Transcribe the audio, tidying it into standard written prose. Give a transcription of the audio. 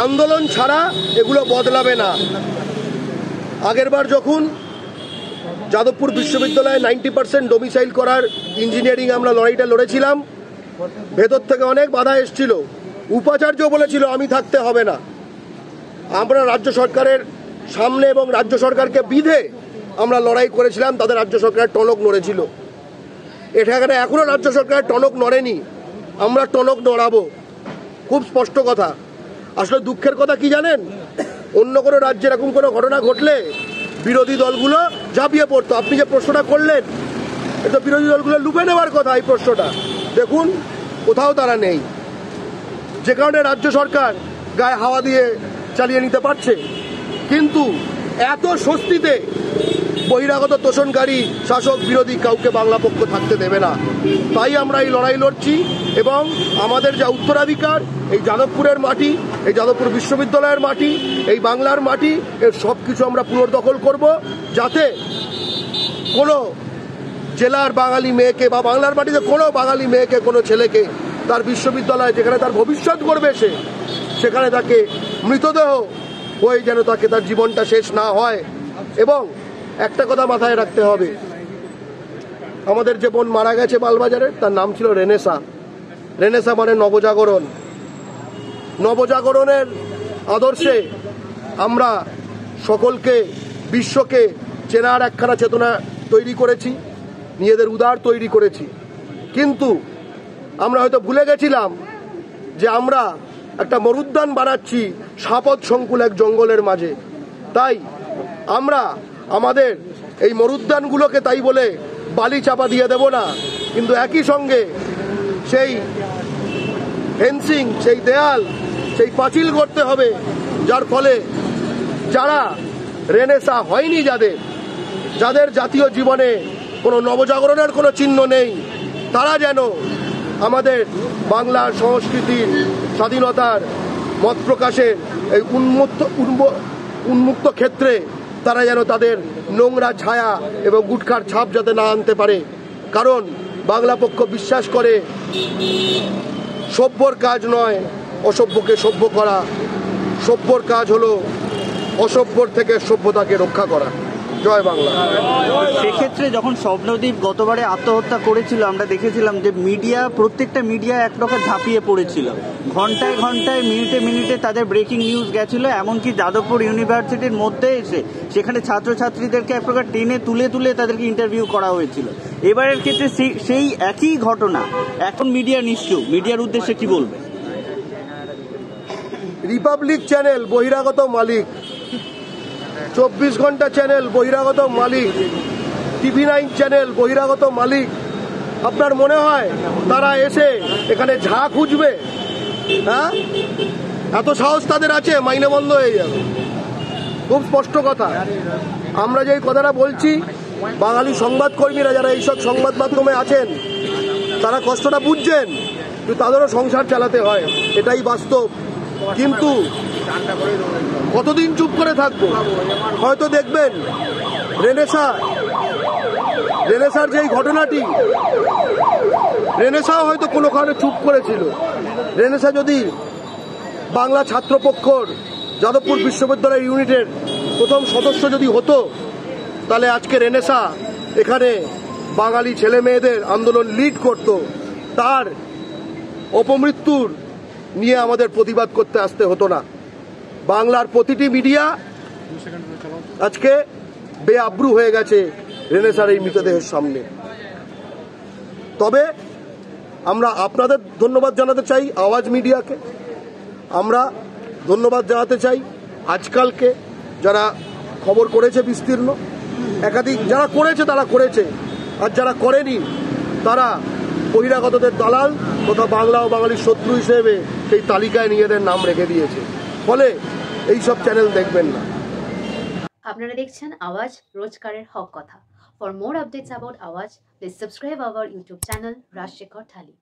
আন্দোলন ছাড়া এগুলো বদলাবে না। আগেরবার যখন যাদবপুর বিশ্ববিদ্যালয়ে 90% ডোমিসাইল করার ইঞ্জিনিয়ারিং আমরা লড়াইটা লড়েছিলাম, ভেতর থেকে অনেক বাধা এসেছিল। উপাচার্য বলেছিল আমি থাকতে হবে না। আমরা রাজ্য সরকারের সামনে এবং রাজ্য সরকারকে বিধে আমরা লড়াই করেছিলাম, তাদের রাজ্য সরকারের টনক নড়েছিল। এখানে এখনো রাজ্য সরকারের টনক নড়েনি, আমরা টনক নড়াবো। খুব স্পষ্ট কথা। আসলে দুঃখের কথা কি জানেন, অন্য কোনো রাজ্যে এরকম কোনো ঘটনা ঘটলে বিরোধী দলগুলো ঝাঁপিয়ে পড়তো। আপনি যে প্রশ্নটা করলেন, এটা বিরোধী দলগুলো লুপে নেওয়ার কথা। এই প্রশ্নটা দেখুন, কোথাও তারা নেই, যে কারণে রাজ্য সরকার গায়ে হাওয়া দিয়ে চালিয়ে নিতে পারছে। কিন্তু এত স্বস্তিতে বহিরাগত তোষণকারী শাসক বিরোধী কাউকে বাংলা পক্ষ থাকতে দেবে না। তাই আমরা এই লড়াই লড়ছি এবং আমাদের যা উত্তরাধিকার, এই যাদবপুরের মাটি, এই যাদবপুর বিশ্ববিদ্যালয়ের মাটি, এই বাংলার মাটি, এর সব কিছু আমরা পুনর্দখল করব, যাতে কোনো জেলার বাঙালি মেয়েকে বা বাংলার মাটিতে কোনো বাঙালি মেয়েকে, কোনো ছেলেকে তার বিশ্ববিদ্যালয়ে যেখানে তার ভবিষ্যৎ করবে সেখানে তাকে মৃতদেহ হয়ে যেন তাকে তার জীবনটা শেষ না হয়। এবং একটা কথা মাথায় রাখতে হবে, আমাদের যে বোন মারা গেছে মালবাজারে, তার নাম ছিল রেনেসা। রেনেসা মানে নবজাগরণ। নবজাগরণের আদর্শে আমরা সকলকে, বিশ্বকে চেনার একখানা চেতনা তৈরি করেছি, নিজেদের উদার তৈরি করেছি। কিন্তু আমরা হয়তো ভুলে গেছিলাম যে আমরা একটা মরুদ্যান বানাচ্ছি সাপদ সংকুল এক জঙ্গলের মাঝে। তাই আমরা আমাদের এই মরুদ্যানগুলোকে তাই বলে বালি চাপা দিয়ে দেব না, কিন্তু একই সঙ্গে সেই ফেন্সিং, সেই দেয়াল, সেই পাঁচিল করতে হবে, যার ফলে যারা রেনেসা হয়নি, যাদের জাতীয় জীবনে কোনো নবজাগরণের কোনো চিহ্ন নেই, তারা যেন আমাদের বাংলার সংস্কৃতির, স্বাধীনতার, মত প্রকাশের এই উন্মুক্ত ক্ষেত্রে তারা যেন তাদের নোংরা ছায়া এবং গুটখার ছাপ যাতে না আনতে পারে। কারণ বাংলা পক্ষ বিশ্বাস করে সভ্যর কাজ নয় অসভ্যকে সভ্য করা, সভ্যর কাজ হলো অসভ্যর থেকে সভ্যতাকে রক্ষা করা। জয় বাংলা। সেক্ষেত্রে যখন স্বপ্নদীপ গতবারে আত্মহত্যা করেছিল, আমরা দেখেছিলাম যে প্রত্যেকটা মিডিয়া এক প্রকার ঝাঁপিয়ে পড়েছিল, ঘন্টায় ঘন্টায়, মিনিটে মিনিটে তাদের ব্রেকিং নিউজ গেছিল। এমনকি যাদবপুর ইউনিভার্সিটির মধ্যে এসে সেখানে ছাত্রছাত্রীদেরকে এক প্রকার টেনে তুলে তাদেরকে ইন্টারভিউ করা হয়েছিল। এবারের ক্ষেত্রে সেই একই ঘটনা, এখন মিডিয়া নিশ্চুপ, মিডিয়ার উদ্দেশ্যে কি বলবে? রিপাবলিক চ্যানেল বহিরাগত মালিক, 24 ঘন্টা চ্যানেল বহিরাগত মালিক, TV9 চ্যানেল বহিরাগত মালিক। আপনার মনে হয় তারা এসে এখানে ঝা খুঁজবে? হ্যাঁ, এত সাহস তাদের আছে? মাইনে বন্ধ হয়ে যাবে। খুব স্পষ্ট কথা। আমরা যে কথাটা বলছি, বাঙালি সংবাদকর্মীরা যারা এইসব সংবাদ মাধ্যমে আছেন, তারা কষ্টটা বুঝছেন, কিন্তু তাদেরও সংসার চালাতে হয়, এটাই বাস্তব। কিন্তু কতদিন চুপ করে থাকবো? হয়তো দেখবেন রেনেসার যেই ঘটনাটি, রেনেসাও হয়তো কোনো কারণে চুপ করেছিল। রেনেসা যদি বাংলা ছাত্রপক্ষর যাদবপুর বিশ্ববিদ্যালয় ইউনিটের প্রথম সদস্য যদি হতো, তাহলে আজকে রেনেসা এখানে বাঙালি ছেলে মেয়েদের আন্দোলন লিড করত। তার অপমৃত্যুর নিয়ে আমাদের প্রতিবাদ করতে আসতে হতো না। বাংলার প্রতিটি মিডিয়া আজকে বেআব্রু হয়ে গেছে রেনেসার এই মৃতদেহের সামনে। তবে আমরা আপনাদের ধন্যবাদ জানাতে চাই, আওয়াজ মিডিয়াকে আমরা ধন্যবাদ জানাতে চাই, আজকালকে যারা খবর করেছে বিস্তীর্ণ, একাধিক যারা করেছে তারা করেছে, আর যারা করেনি তারা বহিরাগতদের দালাল তথা বাংলা ও বাঙালির শত্রু হিসেবে সেই তালিকায় নিজেদের নাম রেখে দিয়েছে। ফলে এইসব চ্যানেল দেখবেন না। আপনারা দেখছেন আওয়াজ, রোজকারের হক কথা। For more updates about Awaaz, please subscribe our YouTube channel Rajshekhar thali.